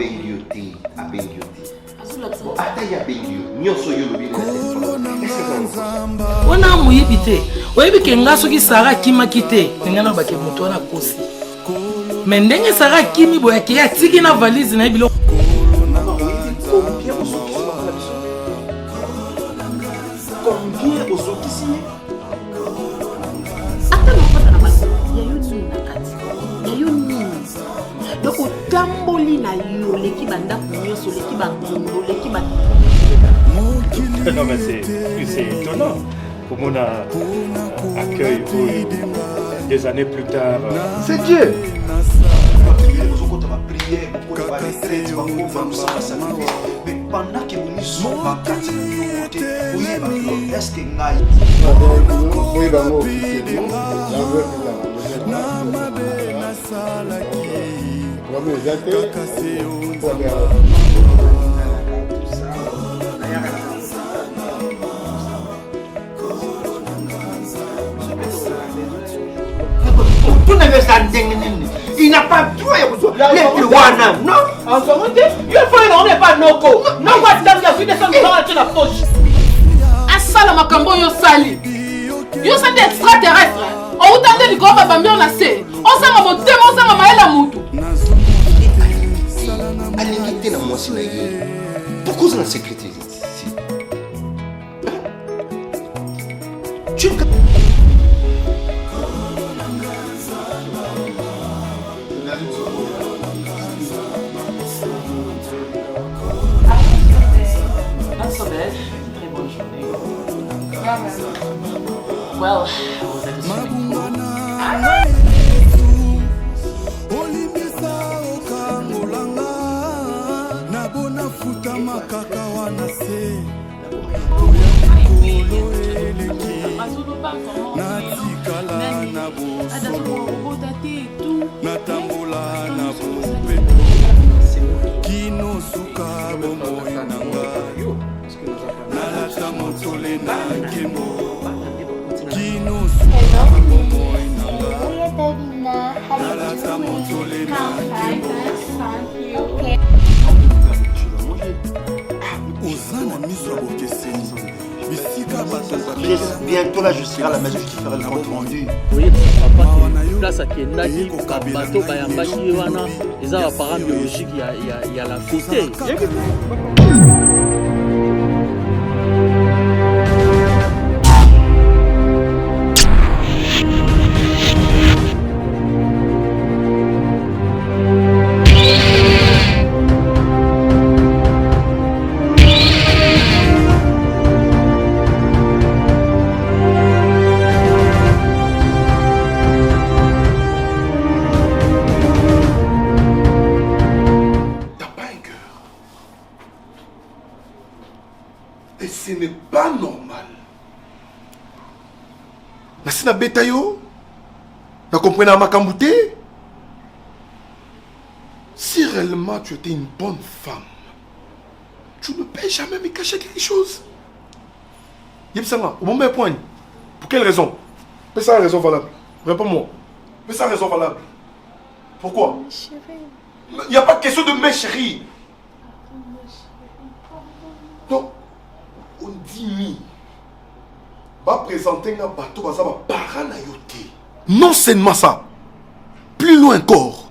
abengi ata ya bengi nyonso yo lobi wana moyebi te oyebi ke nga soki Sara akimaki te nga na bake moto wana kosi me ndenge Sara akimi boyake ya tiki na valise na biloko combien ozokisi ata lokota na basi ya yo nini na kati ya yo nini donc otamboli na yo leki bandako nyonso leki bangondo leki ba non mais c'est étonnant comment on a accueil des années plus tard c'est Dieu mais pendant que nous sommes en quartier est-ce que il n'a pas droit non en ce moment il faut on pas noko non what dans la vie de son dans la poche asala makambo yo sali yo sali extraterrestre o utande likoma bambio na se on sanga motema on sanga maela mutu alingi na mwasi na ye pourquoi vous la sécurité ici tu well, bientôt là je serai à la maison, je te ferai le compte rendu. Oui, papa, place à Kendaki, Kabato, Bayambaki, Wana, ils ont un parent biologique, il y a la côté. Na beta yo na comprendre makambo te. Si réellement tu étais une bonne femme, tu ne peux jamais me cacher quelque chose. Yebsanga, au bon point. Pour quelle raison? Mais ça a raison valable. Réponds-moi. Mais ça a raison valable. Pourquoi? Il n'y a pas de question de mes chéris. Donc, on dit mi. Va présenter un bateau, va parler na yoté. Non seulement ça. Plus loin encore.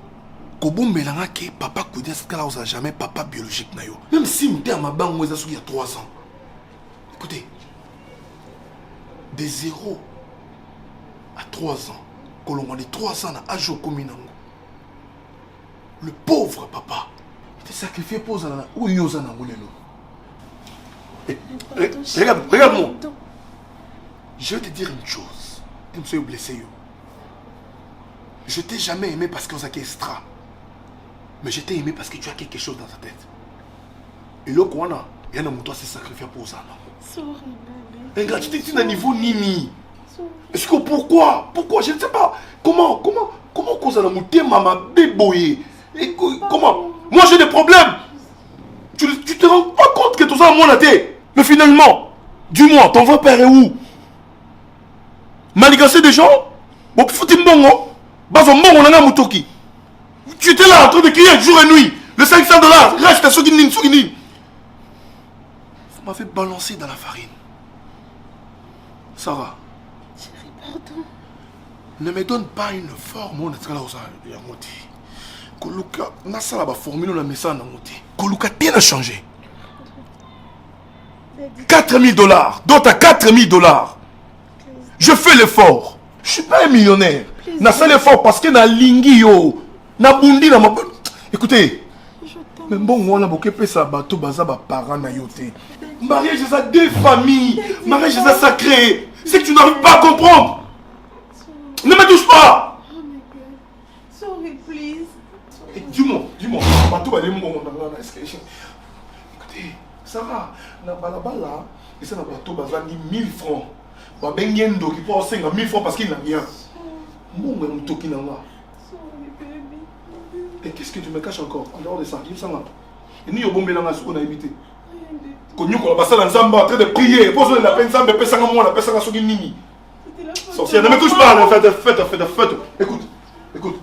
Kobo melanga ke papa Koudia Skala n'a jamais papa biologique na yo. Même si m'était à ma banque il y a 3 ans. Écoutez. De 0 à 3 ans. Kolongo de 3 ans à Ajo Kominango. Le pauvre papa. Il était sacrifié pour Zana. Où yo Zana Moulelo. Regarde-moi. Je vais te dire une chose. Tu me suis blessé. Je t'ai jamais aimé parce que vous avez extra. Mais je t'ai aimé parce que tu as quelque chose dans ta tête. Et là, il y a un mouton qui s'est sacrifié pour ça. Ingratitude, c'est un niveau nini. Est-ce que pourquoi? Pourquoi? Je ne sais pas. Comment cause à la mouton, maman, béboye? Comment? Moi j'ai des problèmes. Tu te rends pas compte que tout ça, moi, mais finalement, dis-moi, ton vrai père est où? Manigancer des gens? Tu étais là en train de crier jour et nuit. Le 500 $, reste à Soguinin. Vous m'avez balancé dans la farine. Sarah. Chérie, pardon. Ne me donne pas une forme. On est là où ça y a monté. Koluka, n'a ça la formule, on a mis ça dans monté. Koluka, bien a changé. 4 000 $. D'autres à 4 000 $. Je fais l'effort. Je suis pas un millionnaire. N'a ça l'effort parce que na lingi yo. Na bundi na ma. Écoutez. Mais bon, on a beaucoup de ça, bateau, baza, parents, na yoté. Mariage, c'est ça, 2 familles. Mariage, c'est ça, sacré. C'est que tu n'arrives pas à comprendre. Ne me touche pas. Oh my God. Sorry, please. Dis-moi. Bateau, elle est mon. Écoutez, Sarah, na balabala, et ça, na bateau, baza, 1000 francs. Ba bengendo qui peut 5 000 francs parce qu'il n'a rien. Mon même toki n'a pas. Et qu'est-ce que tu me caches encore en dehors de ça? Il me semble. Et nous, on a ce qu'on a évité. Quand nous, on a passé dans Zamba en train de prier. Pour ça, la peine Zamba, la peine moi, la peine Zamba, la nini. Sorcière, ne me touche pas. Faites. Écoute.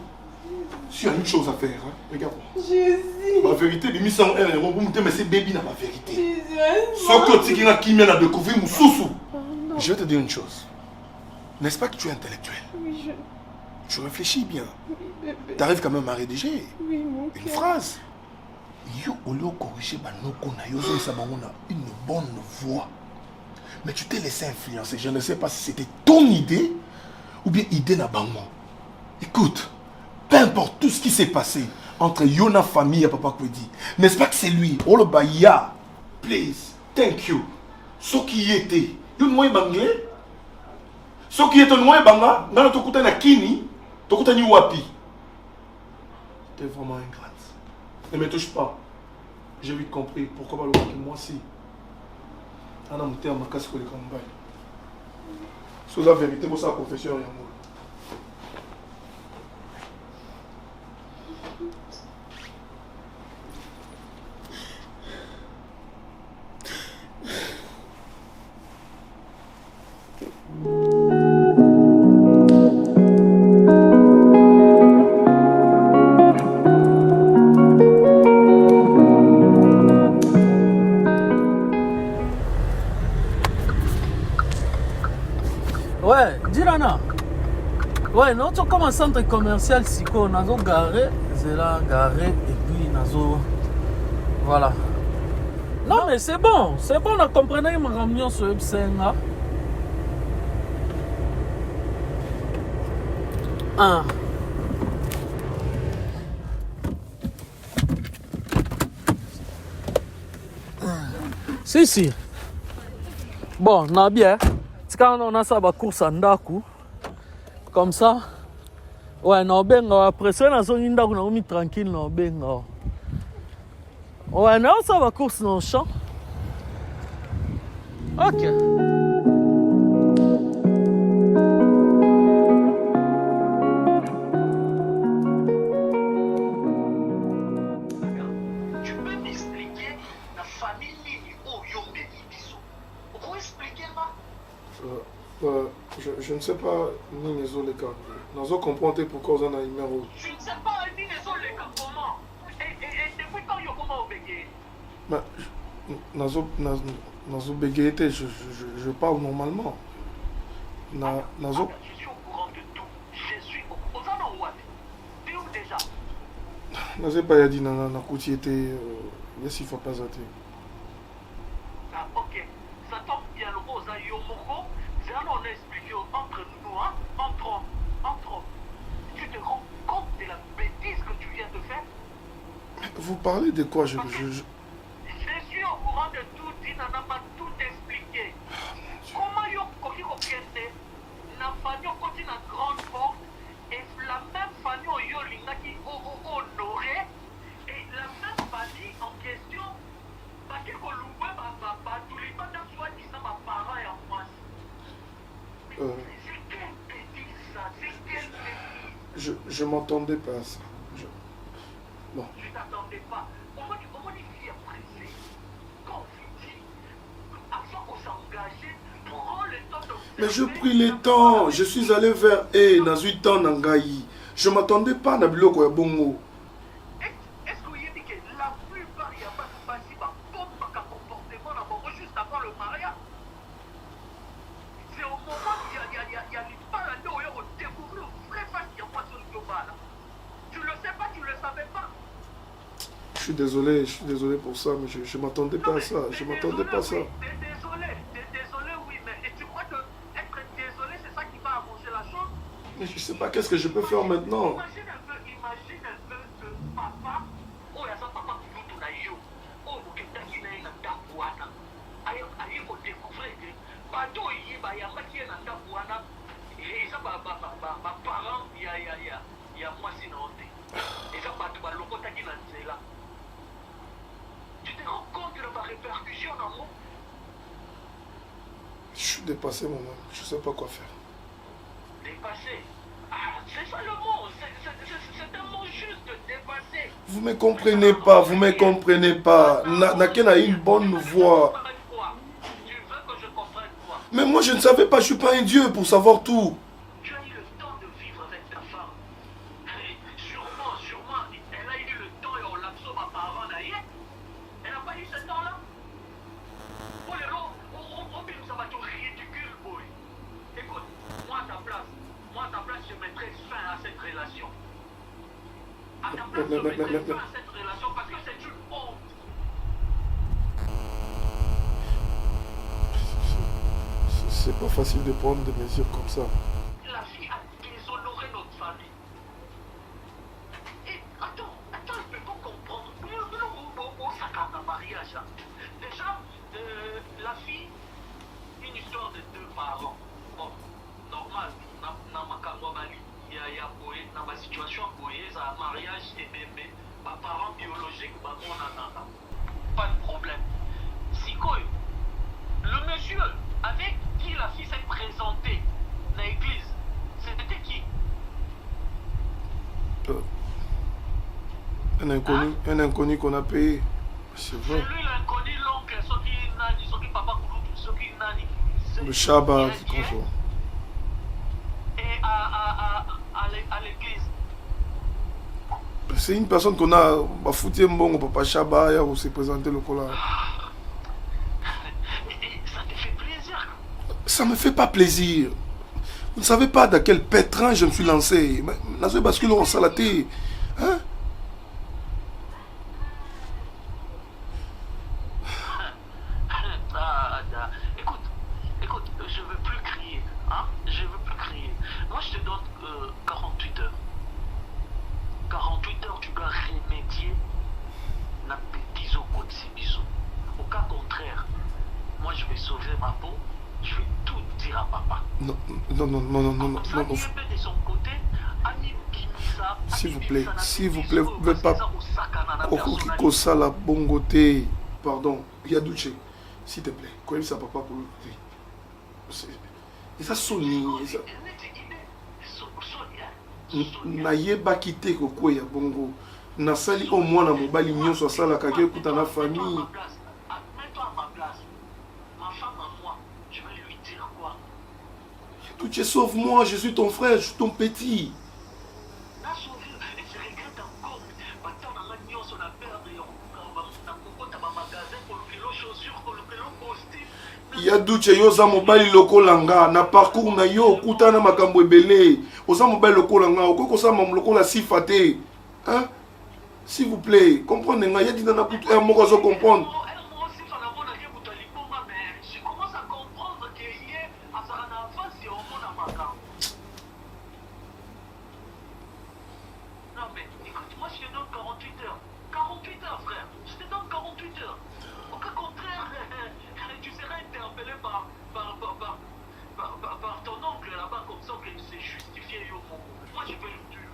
Si y a une chose à faire, hein, regarde. Jésus. La vérité, les missions, mais c'est baby n'a pas vérité. Jésus. Sauf que tu as qui vient à découvrir mon sous-sous. Je vais te dire une chose. N'est-ce pas que tu es intellectuel? Oui, Tu réfléchis bien. Oui, bébé. Tu arrives quand même à rédiger Oui, mon une cœur. phrase. Yo, au lieu de corriger une bonne voix. Mais tu t'es laissé influencer. Je ne sais pas si c'était ton idée ou bien idée n'a pas moi. Écoute, peu importe tout ce qui s'est passé entre Yona famille et Papa Kwedi, n'est-ce pas que c'est lui? Oh le baya, please, thank you. Ce qui était, you know banglais. Ce qui était noyé banga, dans notre côté na kini, ton côté ni wapi. T'es vraiment ingrate. Ne me touche pas. J'ai vite compris pourquoi le moi si. On a monté à ma casse pour les campagnes. C'est la vérité, pour ça, la confession, rien. Ouais, Dirana. Ouais, nous sommes comme un centre commercial Siko, nous avons garé, c'est là garé et puis nous avons. Voilà. Non, mais c'est bon, on a compris que ma réunion sur Epsenga. Ah. Si. Bon, on a bien. Quand on a ça, la course en Daku. Comme ça. Ouais, on a bien. Après ça, on a zone Daku, on a mis tranquille, on a bien. Ouais, on a ça, la course dans le champ. Ok. Tu peux m'expliquer la famille au Yombe Ibiso? Vous pouvez expliquer moi? Je ne sais pas ni les autres cas. Nous avons compris pourquoi on a une numéro. Je ne sais pas ni les autres cas comment. Et depuis quand il y a comment au Bégué? Nous avons bégayé, je parle normalement. Je suis au courant de tout. Je suis au courant de Ouad. Tu es où déjà? Nous n'avons pas dit que la coutier était. Yes, il ne faut pas arrêter. Ah, ok. Ça tombe bien le rose à Yomoko. C'est là on a expliqué entre nous, hein? Entre hommes. Tu te rends compte de la bêtise que tu viens de faire? Vous parlez de quoi? Je suis au courant de tout, Dina n'a pas tout expliqué. Comment yo koki kokende? La famille continue à grande porte et la même famille yo lingaki honoré et la même famille en question parce que Koluwe ba tous les pas dans soi disant ma parent et en face. C'est quelle bêtise ça? C'est quelle bêtise? Je m'attendais pas à ça. Bon. Tu t'attendais pas. Comment il vit après? Quand on dit, avant qu'on s'engage, prends le temps de... Mais je pris le temps. Je suis allé vers dans 8 ans Nangaï. Je m'attendais pas à Nabiloko et Bongo. Est-ce que vous avez dit que suis désolé pour ça, mais je m'attendais pas à ça. Je m'attendais pas à ça. T'es désolé, oui, mais tu crois que être désolé, c'est ça qui va arranger la chose? Mais je sais pas qu'est-ce que je peux faire maintenant. Imagine un peu que papa, oh, il y a ça, papa, qui veut tout d'ailleurs. Oh, vous êtes qui n'a pas d'abouana. Allez, vous découvrez que, bateau, il y a pas qui n'a pas d'abouana. Et ça, ma parent, il y a moi, sinon, et ça, bateau, le côté qui n'a pas là. Tu te rends compte de ma répercussion dans moi? Je suis dépassé, maman. Je sais pas quoi faire. Dépassé? Ah, c'est ça le mot. C'est un mot juste, dépassé. Vous me comprenez pas, vous me comprenez pas. Naken a une bonne voix. Tu veux que je comprenne quoi? Mais moi je ne savais pas, je suis pas un dieu pour savoir tout. Tu as eu le temps de vivre avec ta femme. Et sûrement, elle a eu le temps et on l'absorbe à parents d'ailleurs. Elle n'a pas eu ce temps-là. Oh les gens, ça va être ridicule, boy. Écoute, moi à ta place, je mettrais fin à cette relation. À ta place, je mettrais fin à cette relation parce que c'est une honte. C'est pas facile de prendre des mesures comme ça. La fille a déshonoré notre famille. Et attends, je peux pas comprendre. Nous, ça garde un mariage. Là. Déjà, la fille, une histoire de deux parents. Bon, normal, dans ma situation, c'est un mariage et bébé, ma parent biologique, pas de problème. Sikoy, le monsieur avec qui la fille s'est présentée dans l'église, c'était qui? Un inconnu qu'on a payé. C'est vrai. C'est lui l'inconnu, l'oncle, ceux qui papa Kouloutou, ceux qui nani. Le Shabbat, comme ça. Et à l'église. C'est une personne qu'on a foutu un bon au papa Shabbat, où s'est présenté le collant. Ça te fait plaisir? Ça me fait pas plaisir. Vous ne savez pas dans quel pétrin je me suis lancé. Dans ce bascule, on s'est laté. Hein? Écoute, je veux plus crier. Hein? Je veux plus crier. Moi, je te donne 48 heures. 48 heures, tu dois remédier na petit au côté bisou. Au cas contraire, moi, je vais sauver ma peau. Je vais tout dire à papa. Non. S'il vous plaît, vous ne pouvez pas. Okoko sala bongote. Pardon, Yadouche, s'il te plaît, quand même ça papa pour le. Et ça sonne. Nayeba quitté koko ya bongo. Nasali au moins na mobali nyonso sala kake kuta na famille. Mets-toi à ma place. Ma femme à moi, je vais lui dire quoi? Yadouche, sauve-moi, je suis ton frère, je suis ton petit. Yadouche yoza mobali lokolanga na parcours na yo kutana makambo ebele oza mobali lokolanga okoko sa mam lokola sifate hein s'il vous plaît comprenez nga yadi na kutu un moko zo comprendre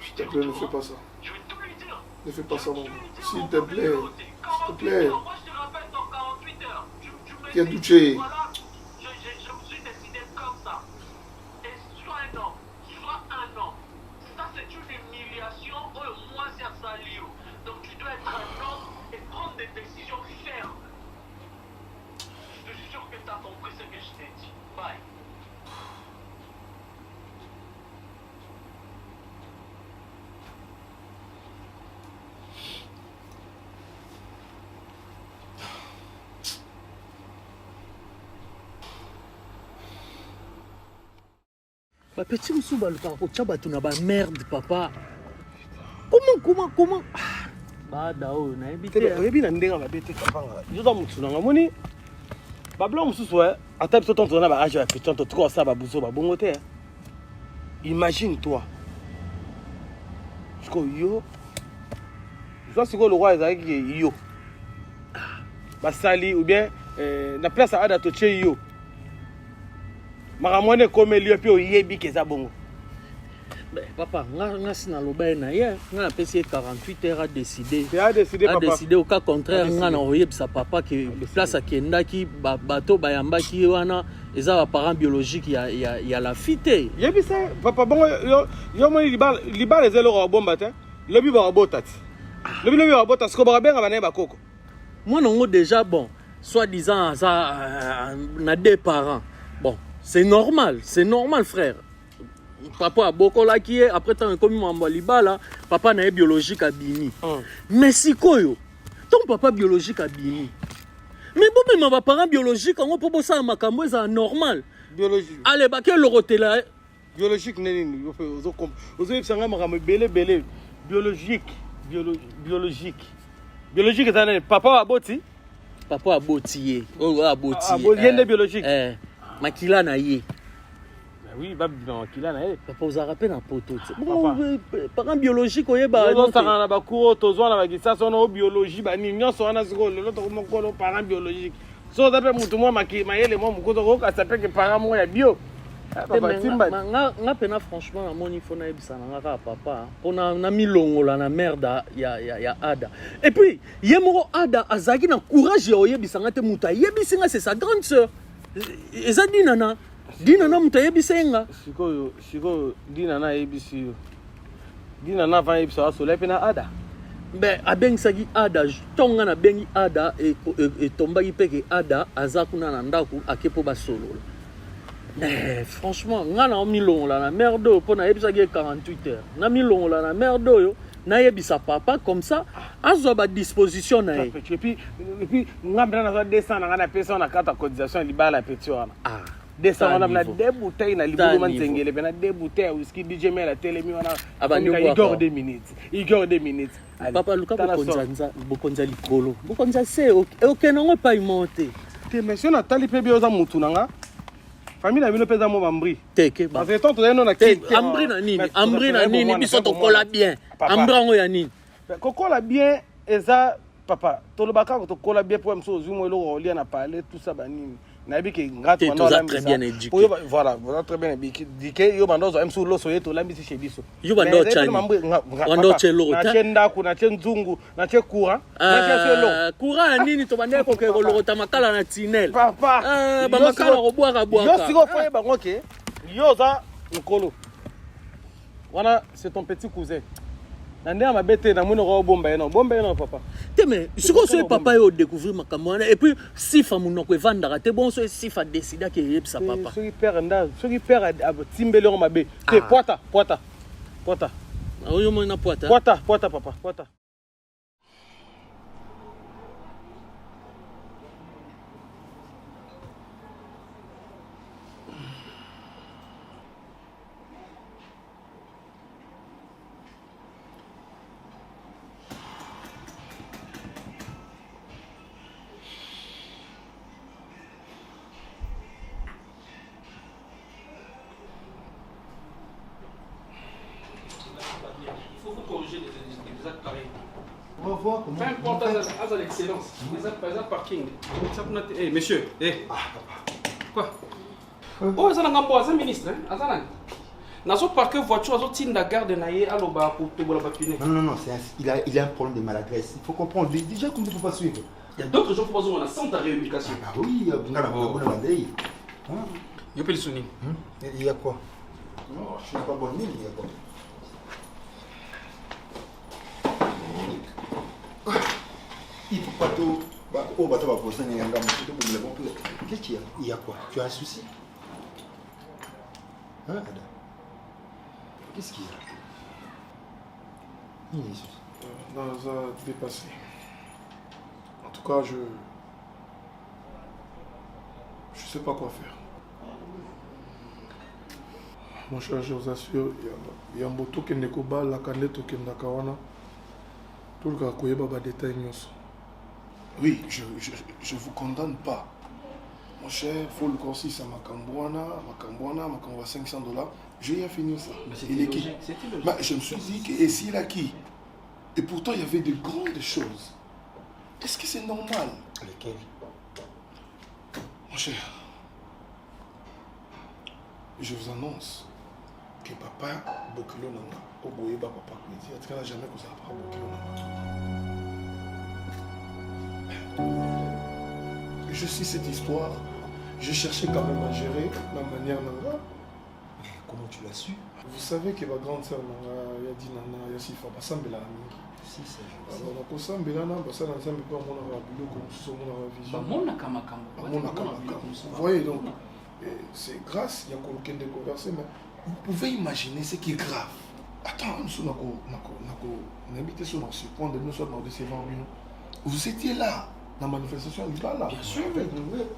S'il te plaît, ne fais pas ça. Je vais tout lui dire. Ne fais pas ça, maman. S'il te plaît. S'il te plaît. Moi, je te rappelle dans 48 heures. Yadouche. Voilà, je me suis décidé comme ça. Et sois un homme. Ça, c'est une humiliation. Moi, c'est un salio. Donc, tu dois être un homme et prendre des décisions fermes. Je suis sûr que tu as compris ce que je t'ai dit. Bye. Petit monsieur baluka kotia bato na ba merde papa. Comment Bada o na ebite. Oyebi na ndenga babete kapanga. Joza mutu na moni. Bablo mususu ata biso tonto na ba age ya petit to trop ça ba buzo ba bongo te. Imagine toi. Jusqu'au yo. Je sais que le roi est yo. Basali ou bien na place à Ada Toche yo. Maramone comme lieu puis oyebi keza bongo. Papa, nga sina loba na ye, nga pesi 48 heures à décider. A décidé papa. A décidé au cas contraire nga na oyebisa papa que place akendaki bato bayambaki wana eza ba parents biologiques ya la fille. Yebisa papa bongo yo moni libal ezelo ro bomba te. Lobi ba robotati. Lobi ba robotati ko ba benga bana ba koko. Moi non déjà bon, soi-disant ça na deux parents. Bon, c'est normal frère. Papa a beaucoup là qui est après tant comme maman libala, papa na biologique à bini. Mais si koyo, ton papa biologique à bini. Mais bon mais ma parent biologique on peut bosser à makambo ça normal. Biologique. Allez ba quel rotela biologique neni ozo yebsanga makambo belé biologique est papa aboti ye. Oh aboti. Yende biologique. Makila na ye. Oui, makila na ye. Papa vous a rappelé un poteau. Bon parent biologique oyeba. Non ça na ba cours tozo na ba kisa sono biologie ba ni nyonso wana siko lelo to ko parent biologique. So ça peut mutu moi mayele moi mukozo ko ka sape que parent moi ya bio. Papa timba. Nga pena franchement na moni fona ebisa na nga papa. Pona na milongola na merde ya Ada. Et puis yemoro Ada azaki na courage ya oyebisa nga te muta yebisi nga c'est sa grande sœur. Eza dinana muta yebisenga. Siko dinana yebisi yo. Dinana va yebisa soleil pena Ada. Ben abengisaki Ada tonga na bengi Ada et tombaki peke Ada azakuna na ndaku akepo ba solo. Franchement nga na milongola na merde po na yebisaki 48 heures. Na milongola na merde yo na yebisa papa comme ça azwa ba disposition na ye. Et puis nga mbana na 200 na na pesa na carte cotisation libala petit wana. 200 on a deux bouteilles na libulu manzengele bena deux bouteilles whisky DJ Mel la télé mi wana Igor 2 minutes. Papa luka bokonza likolo. Bokonza se OK nango pa imonte. Te monsieur na tali pe bioza mutu nanga. Famille na bino pesa mo bambri. Teke ba. Parce que tonto eno na ki. Ambri na nini biso to kola bien. Ambra ngo ya nini. Kokola bien eza papa. Tolobaka ko to kola bien pour mso zumo elo rolia na parler tout ça banini. Nabi ke ngatu wana très bien éduqué. Voilà, voilà très bien éduqué. Yo bandozo mso lo soyeto la mbisi chez biso. Yo bando chani. Bando chelo. Na chenda ku na chenzungu, na che courant, na che selo. Courant nini to bande ko ke lorota makala na tinel. Papa. Ba makala ko boaka. Yo siko foye bango ke. Yo za nkolo. Wana c'est ton petit cousin. Nandé ma bête na mono ro bomba eno papa. Te mais siko so papa yo découvrir makambo et puis si fa muno ko vandara te bon so si fa décider que yebsa papa. So qui père timbele ro mabe. Te poata. Oyo mo na poata. Poata papa, poata. On va voir comment. Peu importe, à l'excellence. Par exemple, parking. Eh, monsieur. Eh. Ah, papa. Quoi? Oh, ça n'a pas un ministre. Hein? Nazo parquer voiture, nazo tinda garde naie à l'oba pour te voir la Non, il a un problème de maladresse. Il faut comprendre. Déjà, comment tu peux pas suivre? Il y a d'autres gens qui ont besoin de sans ta rééducation. Ah oui, il y a le souvenir. Il y a quoi? Non, je suis pas bonne mine, il y a quoi? Il faut pas tout. Oh, bah, tu vas poser un gars. Qu'est-ce qu'il y a? Il y a quoi? Tu as un souci? Hein, Ada? Qu'est-ce qu'il y a? Il y a des soucis. Non, ça a dépassé. En tout cas, je sais pas quoi faire. Mon cher, je vous assure, il y a un moto qui n'est pas la canette qui n'est pas. Tout le cas, il y a des détails. Oui, je ne vous condamne pas. Mon cher, il faut le corsi, ça m'a cambouana 500 $. Je vais finir ça. Mais c'était logique. Bah, je me suis dit que et s'il a qui? Et pourtant, il y avait de grandes choses. Est-ce que c'est normal? Lesquelles? Mon cher, je vous annonce que papa Bokilo Nanga, Oboye Papa Kwedi, en tout cas, jamais que ça va pas Bokilo Nanga. Je suis cette histoire. Je cherchais quand même à gérer la manière Nanga. Mais comment tu l'as su? Vous savez que ma grande sœur Nanga, il y a dit Nana, il y a Sifa, Basambela Mingi. Si, ça je Alors, on a Basambela Nanga, Basambela Nanga, on a un comme si on a une vision. Vous voyez donc, c'est grâce, il y a quelqu'un de converser, mais vous pouvez imaginer ce qui est grave. Attends, nous on habite sur ce point de nous sommes dans des vous étiez là, dans la manifestation, il va là. Bien sûr.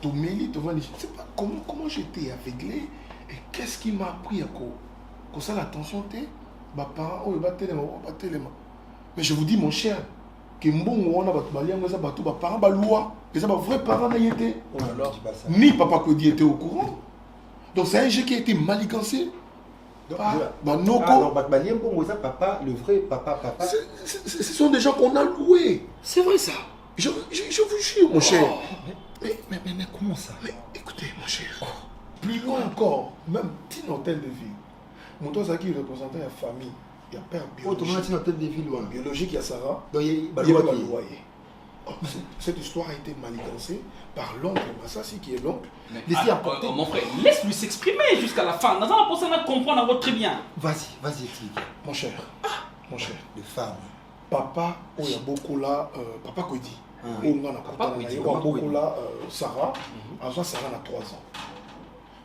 Toméli, je ne sais pas comment j'étais aveuglé et qu'est-ce qui m'a appris à que ça l'attention t'es, mes parents, oh, mais je vous dis, mon cher, que on a parents, loi, et ça, vrais parents n'a été. Ni papa Kwedi était au courant. Donc c'est un jeu qui a été manigancé. papa, le vrai papa. Ce sont des gens qu'on a loués. C'est vrai ça. Je vous jure, mon cher. Mais comment ça? Mais écoutez, mon cher, plus loin encore, même petit hôtel de ville. Mon toit, c'est qui représentait la famille. Il y a père biologique. Petit hôtel de ville, biologique, il y a Sarah. Donc, il y a loyer. Cette histoire a été manigancée par l'oncle Massassi, qui est l'oncle. Mon frère, laisse-lui s'exprimer jusqu'à la fin. Nous allons penser à comprendre très bien. Vas-y, explique. Mon cher, Les femmes. Papa, il y a beaucoup là, papa Kwedi. On a beaucoup là, Sarah. Alors, Sarah a 3 ans.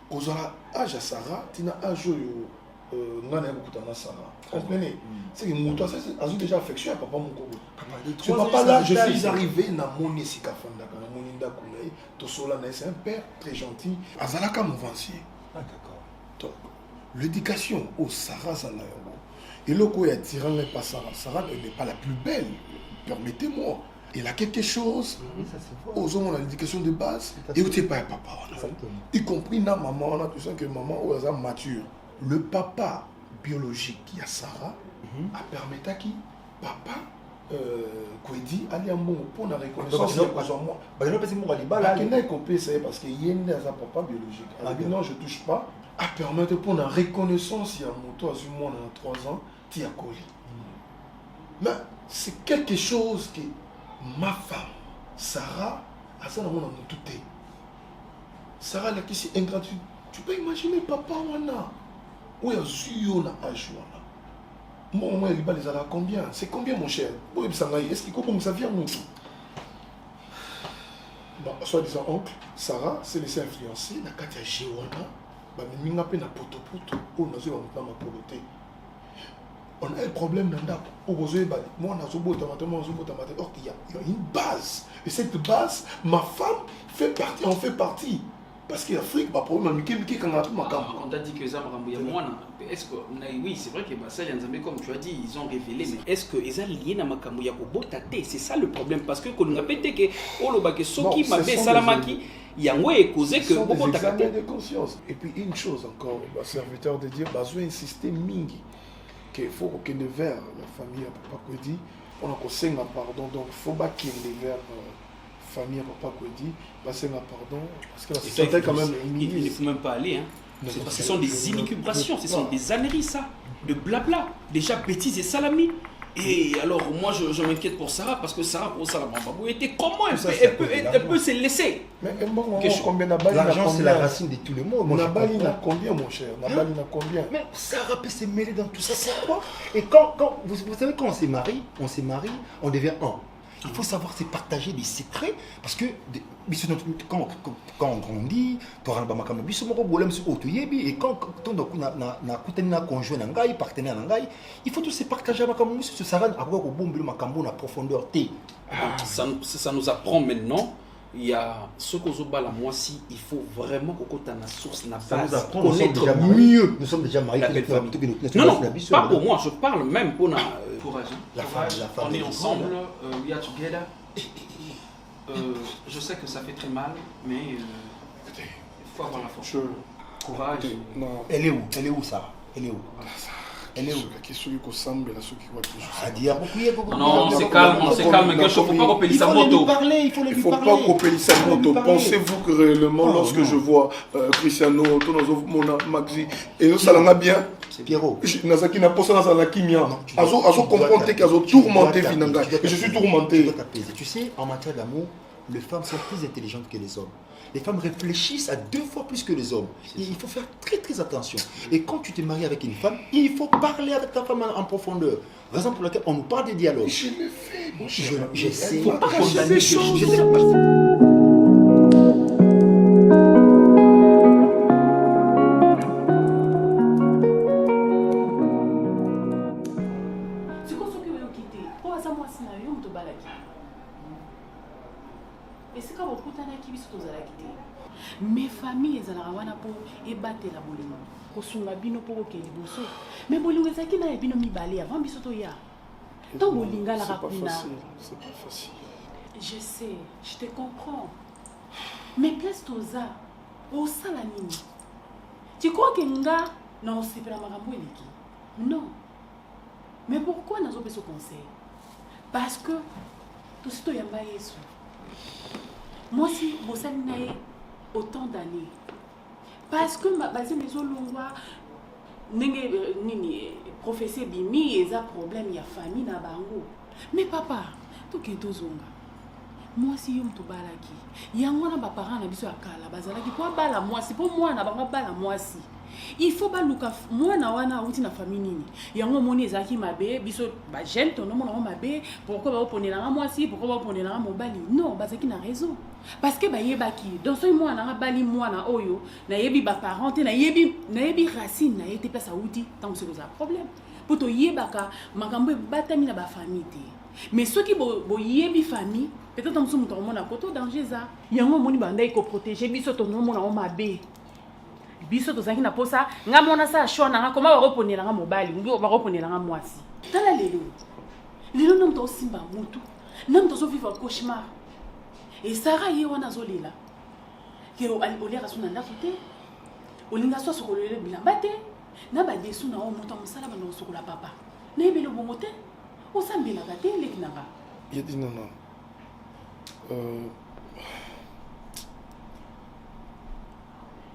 Quand on a âge à Sarah, tu as âge on a beaucoup de Sarah. Comprenez? C'est que mon toit, c'est déjà affection à papa mon coco. Ce papa-là, je suis arrivé dans mon Isikafanda, dans mon Inda Koulay, Tosola, c'est un père très gentil. Azalaka Mouvancier. Ah, d'accord. Donc, l'éducation au Sarah Zanayango. Et le coup, il y a tiré pas Sarah. Sarah n'est pas la plus belle. Permettez-moi. Il a quelque chose. Aux hommes, on a l'éducation de base. Et où tu n'es pas un papa. Y compris dans maman, on a tout ça que maman est mature. Le papa biologique qui a Sarah a permis à qui? Papa Kwedi allait à mon pour la reconnaissance. Parce qu'il y a un papa biologique. Non, je ne touche pas. A permettre pour la reconnaissance, il y a mon toit sur moi dans 3 ans, tu as collé. Mais c'est quelque chose que ma femme, Sarah, a ça dans mon amour tout est. Sarah, là, qui c'est ingratitude. Tu peux imaginer papa, wana. Où est-ce qu'on a âge, wana. Moi, il les a combien? C'est combien, mon cher? Est-ce qu'il faut ça vient, mon tout? Bon, soit-disant oncle, Sarah s'est laissé influencer, la Katia Géwana, on a un problème dans moi, on a une base. Et cette base, ma femme en fait partie. Parce que l'Afrique, pas problème, on t'a dit que ça est-ce que oui, c'est vrai que ça, comme tu as dit, ils ont révélé, mais est-ce que ils ont lié na makamouya ko botate? C'est ça le problème, parce que qu'on a pété que olobake soki mabe salamaki yango est causé que beaucoup de conscience. Et puis une chose encore, le serviteur de Dieu, besoin insister mingi qu'il faut que les vers la famille à Papa Kwedi, on a conseillé pardon, donc il faut pas qu'il les vers famille à Papa Kwedi, passer ma pardon, parce que c'était quand même il ne faut même pas aller, hein. C'est parce que ce sont des inécubrations, ce sont des âneries, ça, de blabla, déjà bêtises et salami. Et alors, moi, je m'inquiète pour Sarah, parce que Sarah, pour Sarah, comment elle peut se laisser? Mais l'argent, c'est la racine de tout le monde. Nabali n'a combien, mon cher? Nabali n'a combien? Mais Sarah peut se mêler dans tout ça, pourquoi? Et quand vous savez, quand on se marie, on devient un. Il faut savoir se partager des secrets, parce que quand on grandit, et quand on a conjoint, partenaire, il faut tous se partager avec ça va avoir au bon en profondeur. Ça nous apprend maintenant il y a ce qu'on se bat là, moi si il faut vraiment qu'on la source, la Ça nous base, apprend, nous sommes déjà connaître mariés. mieux. Nous sommes déjà mariés. La belle famille. Non, Non, pas pour moi, je parle même pour Courage. La femme, On est ensemble, we are together. Je sais que ça fait très mal, mais il faut avoir la force. Courage. Non. Elle est où? Elle est où, Sarah? Elle est où? Elle est où? Non, on se calme, il ne faut pas couper sa moto. Il Il ne faut pas couper sa moto. Pensez-vous que réellement, lorsque je vois Cristiano, Mona, Maxi, et nous, ça l'a bien. Pierrot. Nazaki n'a pas ça dans la kimia. Azo comprendre que azo tourmenté Vinanga. Et je suis tourmenté. Tu sais, en matière d'amour, les femmes sont plus intelligentes que les hommes. Les femmes réfléchissent à 2 fois plus que les hommes. Et il faut faire très très attention. Et quand tu te maries avec une femme, il faut parler avec ta femme en profondeur. Raison pour laquelle on nous parle de dialogue. Je l'ai fait. J'essaie. Il faut pas cacher des choses. mes familles ezalaka wana mpo ebatela bolingo kosunga bino mpo kokende liboso me bolingo ezalaki na ya bino mibale avant biso toya ntango olingalaka kuna. C'est pas facile. Je sais, je te comprends, mais place toza osala nini? Tu crois que nga na osepela makambo eleki? Non. Mais pourquoi nazopesa ce conseil? Parce que tosi toyamba Yesu. Moi si bosali na ye autant d'années, parce que ma base maison longwa ndenge nini professeur bimi eza problème ya famille na bango. Mais papa toke tozonga moi si yo mto balaki yango na ba parents na biso ya kala bazalaki po bala moi si po moi na bango bala moi si il faut baluka mwana wana uti na famille nini yango moni ezaki mabe biso ba jeune to no mona mabe pourquoi ba oponela nga moi si pourquoi ba oponela nga mobali non bazaki na raison parce que ba yebaki dans ce mwana nga bali mwana oyo na yebi ba parents na yebi racine na yete pesa uti tant que c'est un problème pour to yebaka makambo batami na ba famille te mais ceux qui bo yebi famille peut-être dans son monde na poto danger ça yango moni banda iko protéger biso to no mona o mabe biso tozaki na posa nga mona sa shona nga koma bakoponela nga mobali ngi bakoponela nga mwasi tala lelo nom to simba mutu nom to so vivre cauchemar et Sarah ye wana zolela ke olera sona ndako te olinga so sokolele bilamba te na ba desu na o mutu musala ba no sokola papa na ebelo bongo te osambela ka te lekinanga Il a dit non.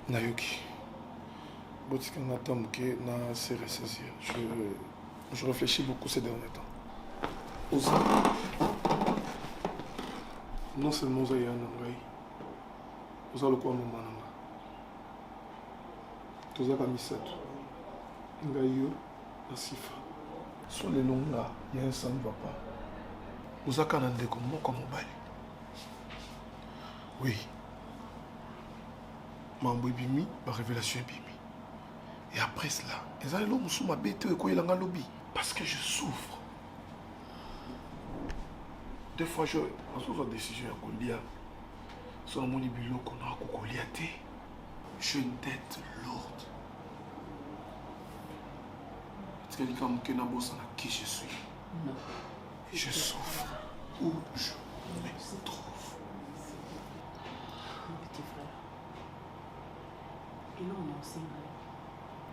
Nayoki. Botika Natam que na CRSS. Je réfléchis beaucoup ces derniers temps. Osa. Non seulement Osa Yanangai. Osa le quoi Mananga. Toza Kamisato. Ngayo Asifa. Sur les longs là, il y a un sang ne va pas. Osa Kanande comme moi comme mobile. Oui. Mambo Bimi, ma révélation est Bimi. Et après cela, ils allaient l'homme sous ma bête et quoi il a lobby. Parce que je souffre. Des fois, je prends une décision à Kolia. Sur mon ibilo qu'on a à Kolia. J'ai une tête lourde. Parce que quand je suis qui je suis. Non. Je souffre. Où je me trouve. Mon petit frère. Et là, on est ensemble.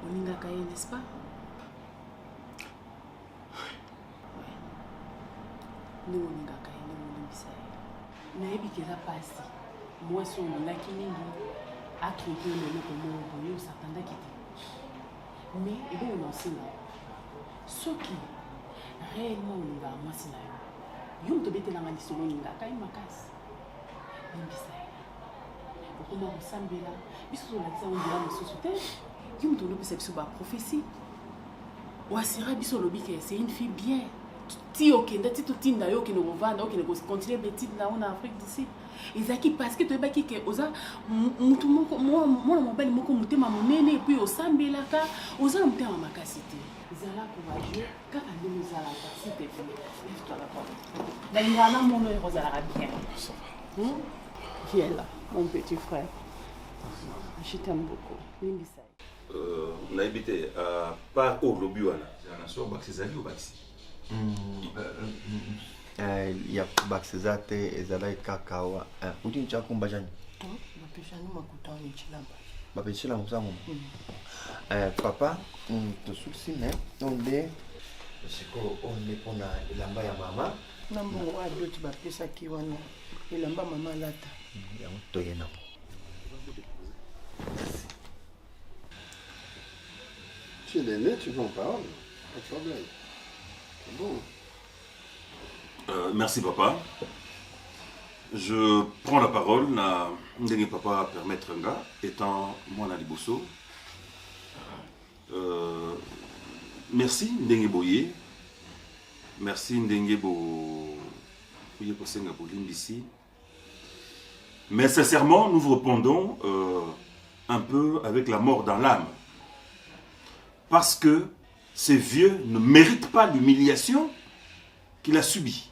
On est en n'est-ce pas? Oui. Nous, on est en Kaye, nous, on est en Naïbi qui a passé. Moi, si on a qui a trompé le nom comme on voyait, on s'attendait qu'il était. Mais, et bien, on est ensemble. Ceux qui, réellement, on est en moi, c'est là. Yo to bete na ngani solo ninga kai makasi. Nimbisa. Okoma osambela. Biso la tsa ondira mosusu te. Yo to lobisa biso ba prophétie. Wasira biso lobike c'est une fille bien. Ti okenda ti to tinda yo ke no vanda okene ko continuer betite na en Afrique d'ici. Ezaki parce que to ebaki ke oza mutu moko mo mobali moko mutema monene puis osambela ka oza mutema makasi te. Zala courageux, car elle nous a la s'il te plaît. Lève-toi la porte. D'ailleurs, mon nom est Rosa bien. qui est là, mon petit frère. Je t'aime beaucoup. Limbisa. Naibite, pas au lobby, on a sur Baxezali ou Baxi. Il y a Baxezate et Zalai Kakawa. Où tu as combattu? Papa, tu soucis, mais on est. C'est qu'on est pour la mbaya maman. Non, bon, à d'autres, tu vas faire ça qui wana. Et la mbaya maman là. Tu es l'aîné, tu veux en parler. Pas de problème. C'est bon. Merci papa. Je prends la parole. Ndenge papa permettre un gars, étant moi na liboso. Merci Ndenge Boye. Merci Ndenge Boye Kosenga Limbisi. Mais sincèrement, nous vous répondons un peu avec la mort dans l'âme. Parce que ces vieux ne méritent pas l'humiliation qu'il a subie.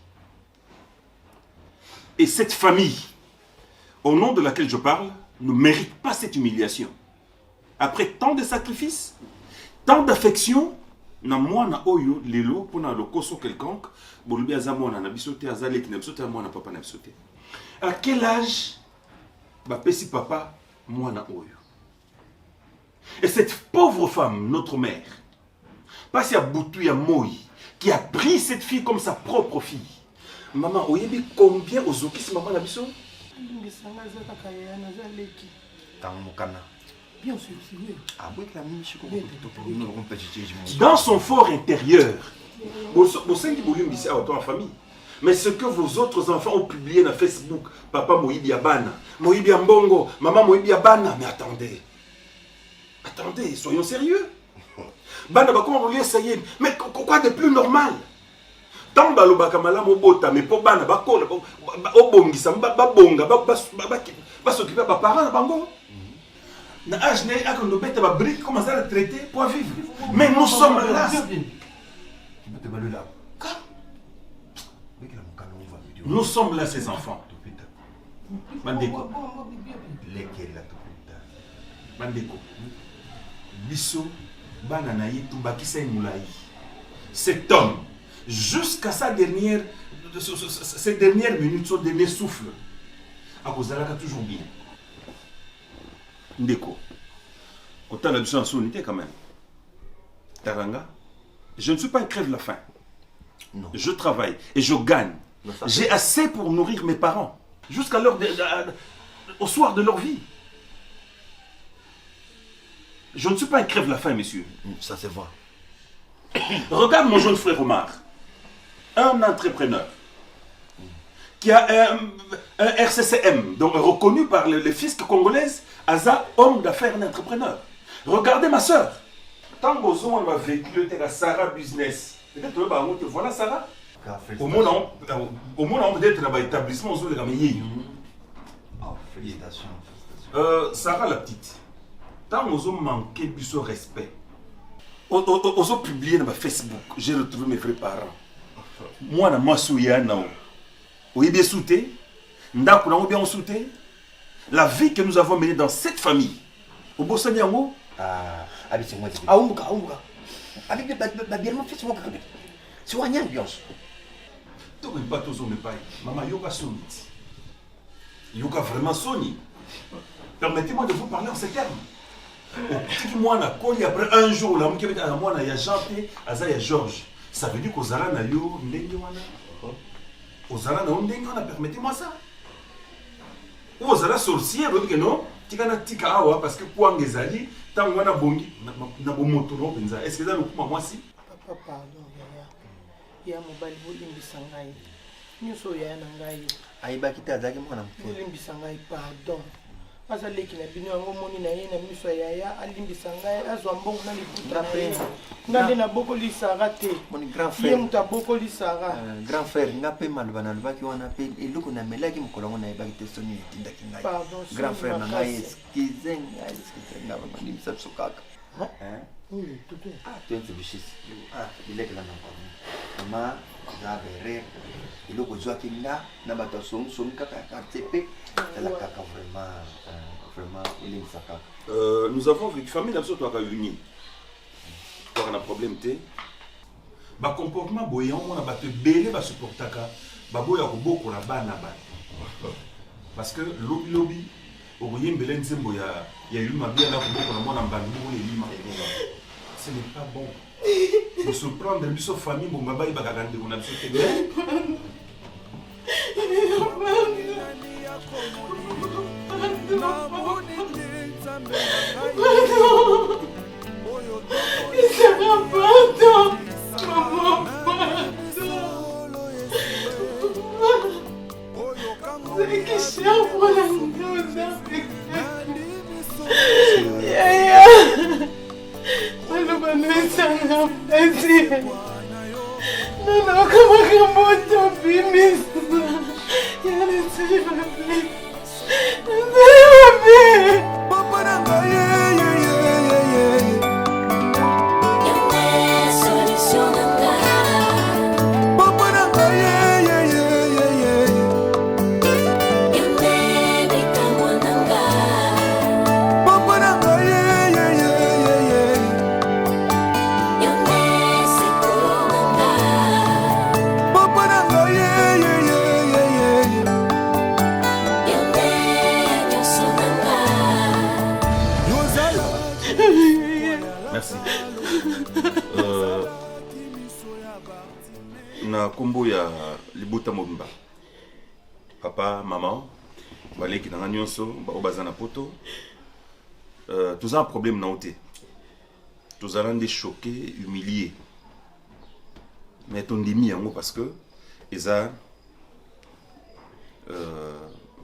Et cette famille, au nom de laquelle je parle, ne mérite pas cette humiliation. Après tant de sacrifices, tant d'affection, na mwana oyo lelo pona lokoso quelconque, bolubi azamona na bisote azale ki na bisote mwana papa na bisote. À quel âge ba pesi papa mwana oyo? Et cette pauvre femme, notre mère, parce qu'il y a Boutou, il y a Moï, qui a pris cette fille comme sa propre fille. Maman, vous savez combien aux okis maman la biso? Bien sûr, c'est oui. Dans son fort intérieur, vous savez que vous avez en famille. Mais ce que vos autres enfants ont publié sur Facebook, papa Moïbi Abana, Moïbi Ambongo, maman Moïbi Abana, mais attendez. Attendez, soyons sérieux. Bana ba comment vous essayer? Mais quoi de plus normal? Tant baloba kamala mobota mais pour bana ba kola obongisa ba bonga ba s'occuper ba parents bango. Na âge né a qu'on bête ba brique comment ça le traiter pour vivre. Mais nous sommes là. Nous sommes là ces enfants. Bandeko. Bandeko. Bisso, Bananaï, Toubakisa Moulaï. Cet homme, jusqu'à ses dernières minutes, son dernier souffle, à cause de là, toujours bien. Ndeko, quand on a besoin de son unité quand même. Taranga, je ne suis pas un crève la faim. Non. Je travaille et je gagne. J'ai assez pour nourrir mes parents, jusqu'à l'heure au soir de leur vie. Je ne suis pas un crève la faim, monsieur. Ça se voit. Regarde mon jeune frère Omar, un entrepreneur qui a un RCCM, donc reconnu par les fiscs congolaises, Aza, homme d'affaires et entrepreneur. Regardez ma soeur. Tant que on va véhiculer la Sarah Business, peut-être voilà Sarah. Au moins, on peut être dans l'établissement, on va félicitations. Sarah la petite. Tant que on manqué de respect, on a publié dans Facebook, j'ai retrouvé mes vrais parents. Moi, je suis bien souté, bien souté. La vie que nous avons menée dans cette famille. Au beau Seigneur, c'est moi. Avec bien mon fils, c'est moi qui tu ne pas tous hommes pas. Maman, yoga sonit. Yoga vraiment soni. Permettez-moi de vous parler en ces termes. Moi, après un jour, là, il y a Jean, il y a Georges. Ça veut dire qu'aux Zara, permettez-moi ça. Aux Zara sorcier, vous dites que non, tu as tika parce que pour les alliés, tant qu'on a bongi, na moto. Est-ce que ça nous coupe moi si? Papa, pardon, il y a un mobile volume de Sangai. Nous sommes là, Nangai. Aïba qui t'a dit moi, volume de Sangai, pardon. Azali qui n'a bien eu mon inaïe, n'a mis sur Yaya, Alimbi Sangai, Azwambon, n'a les bouts. N'a n'a beaucoup li sarate. Mon grand frère. Il y a beaucoup li sara. Grand frère, n'a pas mal banalba qui on appelle. Et l'eau qu'on a mêlé qui me collant, on a ébagué Tessoni, Tindakinga. Pardon, grand frère, n'a excusez, n'a pas dit ça, Sokak. Oui, tout est. Ah, tu es un bichis. Ah, il est que là non. Maman, ça verrait. Il est au joie qu'il a, n'a pas de son caca, TP. C'est la caca vraiment, il est sa caca. Nous avons vécu famille absolument unie. Quand on a un problème, le comportement boyant, on a battu belé, va supporter ka, boya ko beaucoup la bas na parce que lobby, au boyem belen zembo ya yuma bien là ko beaucoup na mona mbandu ko lima. Ce n'est pas bon. Pour se prendre de sa famille, mon baba il va gagner on a besoin Merci. Na kombo ya libuta mobimba. Papa, maman, baleki na nyonso, ba obazana poto. Tous un problème na oté. Tous allons choqués, humiliés. Mais ton demi yango parce que eza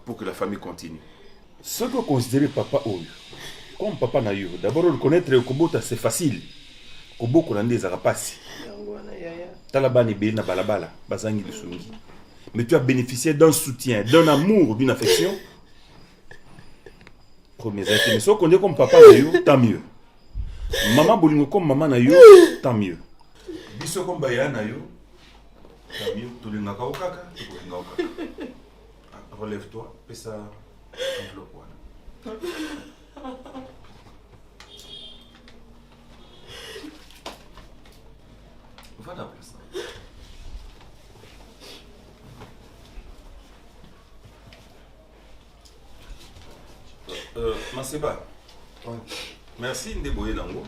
pour que la famille continue. Ce que considérer papa Oyo comme papa na yo, d'abord le connaître le Kobota c'est facile. Koboko na ndeza rapasi. Talabani be na balabala, bazangi de sungi. Mais tu as bénéficié d'un soutien, d'un amour, d'une affection. Premiers intimes. Si on connaît comme papa na yo, tant mieux. Maman bolingo comme maman na yo, tant mieux. Biso comme baya na yo, tant mieux. Tu l'as encore kaka, tu l'as encore. Relève-toi, fais ça enveloppe. Va d'appeler ça. Maseba. Merci Ndeboye Nango.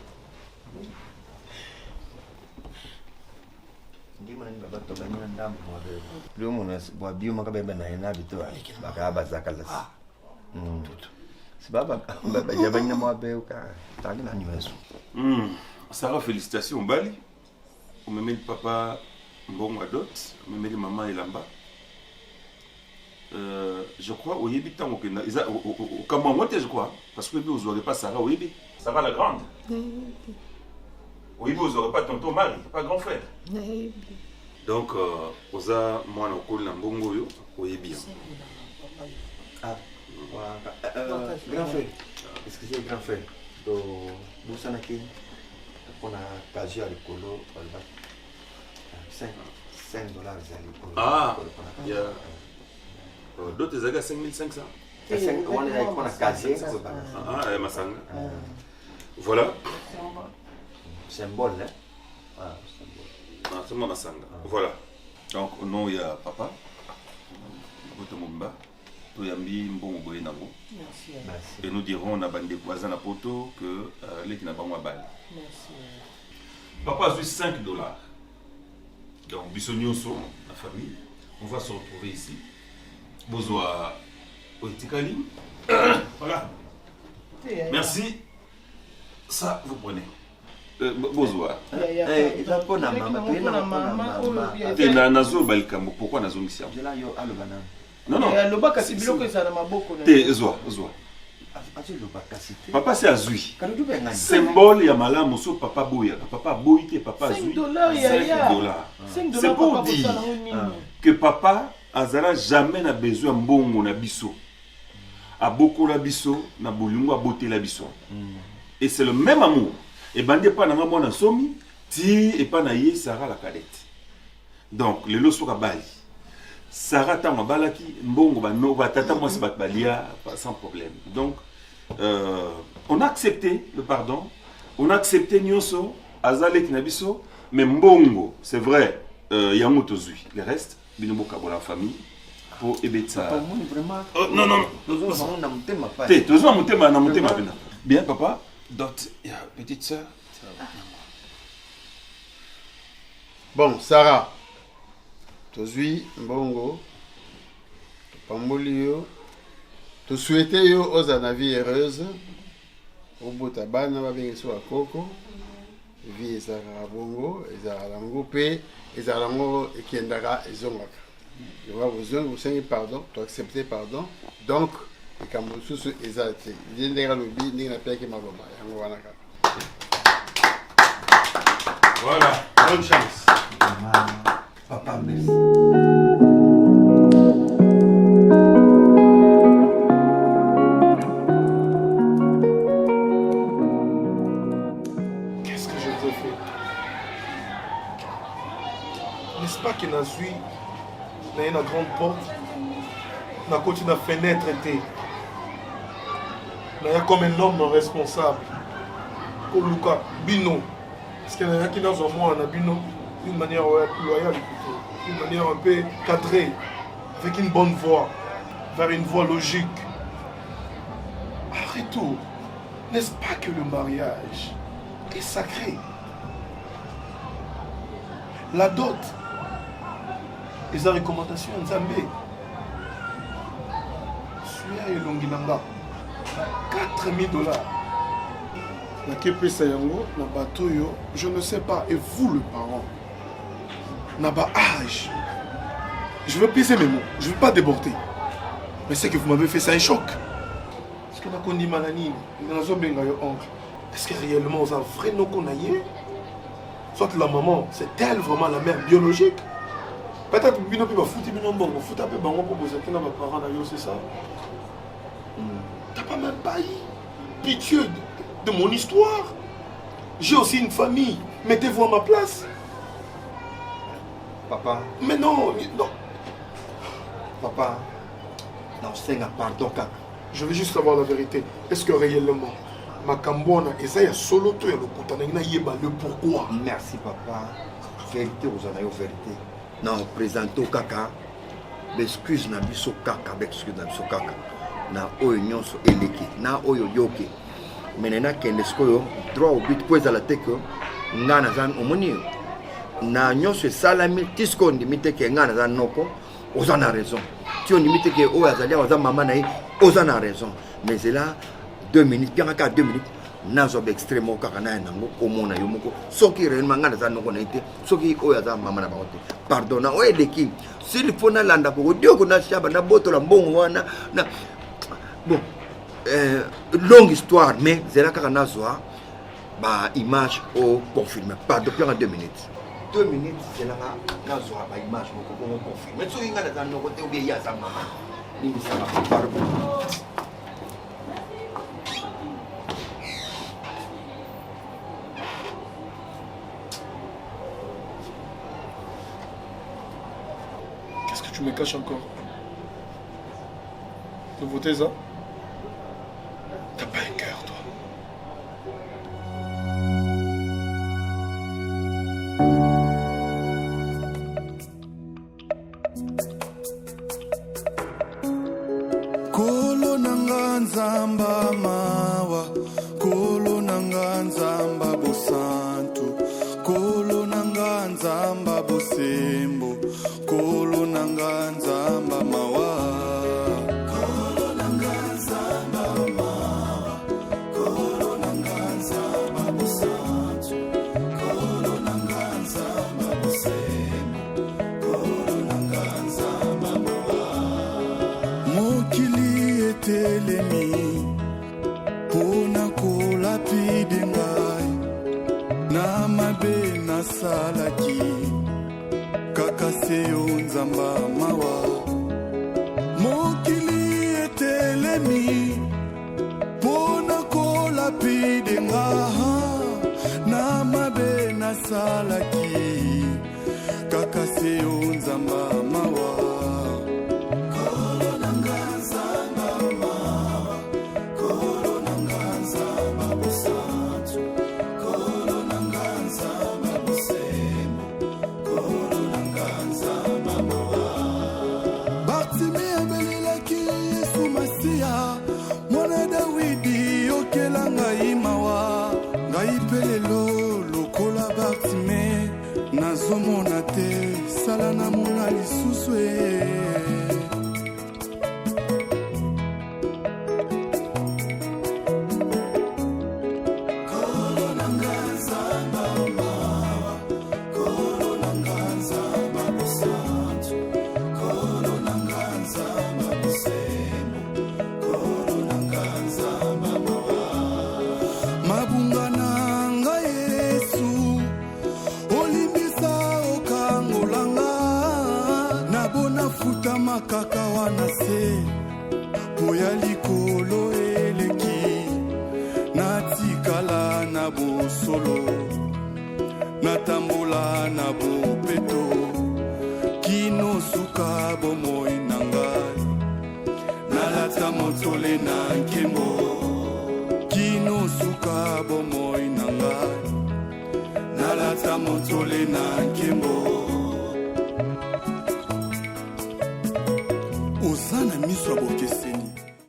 Sarah, félicitations, Bali. On me met le papa Mbongo Adot, on me met le maman Elamba. Je crois au Yébi Tango, au Kamouamote, je crois, parce que vous n'aurez pas Sarah au Yébi. Sarah la grande. Au Yébi, vous n'aurez pas tonton mari, pas grand frère. Donc, Oza, moi, on a Mbongo au Yébi. Ah, grand frère, excusez grand frère, vous savez qui on a casé à l'écolo, $5 à l'écolo. Ah, il y a d'autres agas 5500. On a casé. Ah, Massanga. Voilà. Symbole, hein? Ah, c'est mon Massanga. Voilà. Donc, au nom, il y a papa, Botomomba, Toyambi, Mbongo Boyenango. Et nous dirons, on a bandé voisins à poto que l'équipe n'a pas moins balle. Merci. Papa a eu $5. Donc, Bissonioso, la famille, on va se retrouver ici. Bozoa Oitikali. Voilà. Merci. Ça, vous prenez. Bozoa. Pourquoi Nazo Mission? Non, non. Papa c'est Azui. Symbole ya malamu so papa boya. Papa boyite papa Azui. $5. C'est pour dire que papa azala jamais na besoin mbongo na biso. A beaucoup la biso na bolingo a beauté la biso. Et c'est le même amour. et bandi pas na mwana somi ti et pas na ye Sarah la cadette. Donc les lots sont à Bali. Sarah ta mabalaki mbongo ba no ba tata moi se bat balia sans problème. Donc on a accepté le pardon, on a accepté nyonso azale kinabiso mais mbongo c'est vrai yango tozui le reste binobo kabola la famille pour ebetsa. Non non Nous na mutema pas. Té tozo mutema na mutema bina. Bien papa, dot petite sœur. Bon, Sarah, tozui mbongo, pamboli yo, te souhaiter yo ozana vie heureuse, obota bana babengi so akoko, vie ezaka bongo, ezaka lango pe, ezaka lango ekiendaka ezongaka. Je vois vous savez pardon, tu accepter pardon, donc et quand vous sous ezate, il y a le bi ni na peke maboma, yango wana ka. Voilà, bonne chance. Papa, merci. Qu'est-ce que je te fais? N'est-ce pas que na suis na une grande porte, na côté de la fenêtre était, na comme un homme responsable. Pour Luca Bino, parce qu'il y en a qui dans un mois on a Bino d'une manière loyale, d'une manière un peu cadrée, avec une bonne voix, vers une voie logique. Arrête-tout, n'est-ce pas que le mariage est sacré? La dot, les recommandations en Zambé. Suya et Longinanga, $4,000. Na kepesa yango na bateau yo, je ne sais pas, et vous le parent, na ba âge. Je veux peser mes mots, je ne veux pas déborder. Mais c'est que vous m'avez fait ça un choc. Est-ce que na kondi manani, na zo benga yo oncle. Est-ce que réellement vous avez vrai nom qu'on a yé? Soit la maman, c'est elle vraiment la mère biologique. Peut-être que vous foutu un peu bango pour vous aider dans vos parents, c'est ça. T'as pas même pas eu pitié de mon histoire. J'ai aussi une famille. Mettez-vous à ma place. Papa. Mais non, non. Papa. Non, c'est un pardon. Je veux juste savoir la vérité. Est-ce que réellement, ma cambona, et ça y a solo toi, le pourquoi? Merci, papa. Vérité, vous en avez vérité. Non, présente au caca. Excuse na biso kaka, excuse na biso kaka. Na oyo nyonso eleki, na oyo yoke. Menena kende skoyo droit au but pour la teke ngana zan omoni. Na nyonso salami tisko ndimite ke ngana zan noko, ozana raison. Tu on limite que oyo azali oza maman na ye, ozana raison. Mais là 2 minutes, bien ka 2 minutes. Nazo extrêmement kaka na nango omona yo moko. Soki réellement ngana zan noko na été, soki oyo aza maman na bango. Pardon na oyo eleki. S'il faut na landa ko dio ko na shaba na botola mbongo wana na bon longue histoire mais c'est là qu'on a zoa bah image au confirmé pas depuis en 2 minutes 2 minutes c'est là qu'on a zoa bah image au confirmé mais tu inga dans nos côté ou bien ya ça maman ni ça va pardon. Qu'est-ce que tu me caches encore? De voter ça? T'as pas un cœur, toi. Kolo nanga nzamba mawa, kolo nanga nzamba bosantu, kolo nanga nzamba bosembo, kolo nanga nzamba mawa. Salaki kaka seo nzamba mawa te yo nzamba mawa nazomona te sala na mona lisusu kaka wana se boya likolo eleki natikala na bosolo natambola na bopeto kino suka bomoi na ngai nalata motole na nkembo kino suka bomoi na ngai nalata motole na nkembo oza na miso ya bokeseni